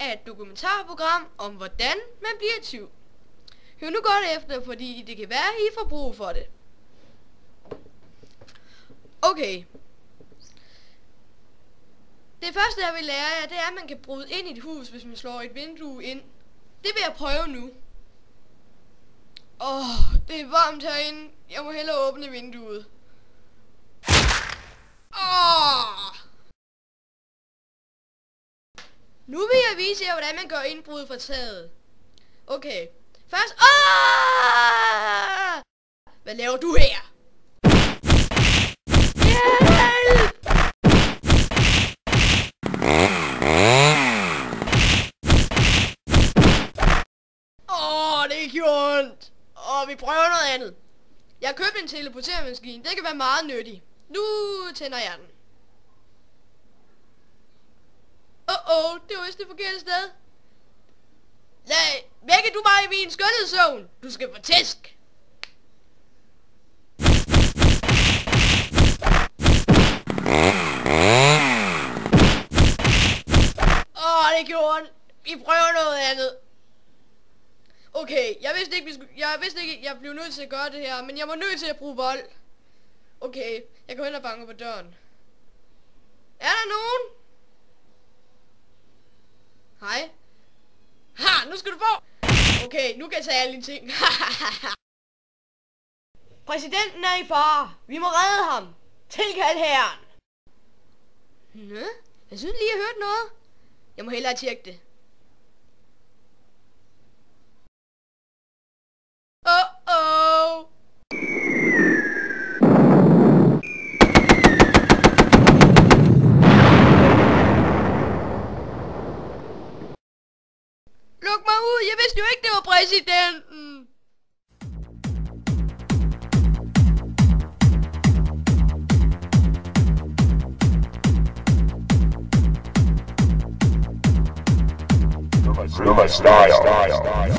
er et dokumentarprogram om hvordan man bliver tyv. Hør nu godt efter, fordi det kan være, at I får brug for det. Okay. Det første jeg vil lære jer, det er at man kan bryde ind i et hus, hvis man slår et vindue ind. Det vil jeg prøve nu. Det er varmt herinde. Jeg må hellere åbne vinduet. Nu vil jeg vise jer, hvordan man gør indbrud fra taget. Okay. Først... Hvad laver du her? Hjælp! Det gjorde ondt. Vi prøver noget andet. Jeg har købt en teleportermaskine. Det kan være meget nyttig. Nu tænder jeg den. Det var vist det forkerte sted. Vække du mig i min skønhedszone. Du skal få tæsk. Det gjorde ondt. Vi prøver noget andet. Okay, jeg vidste ikke, jeg blev nødt til at gøre det her, men jeg var nødt til at bruge vold. Okay, jeg går hen og banker på døren. Er der nogen? Hej. Nu skal du få. Okay, nu kan jeg tage alle dine ting. Præsidenten er i fare. Vi må redde ham. Tilkald hæren. Jeg synes lige, jeg hørte noget. Jeg må hellere tjekke det. Luk mig ud, jeg vidste jo ikke, det var præsidenten. Nummer style.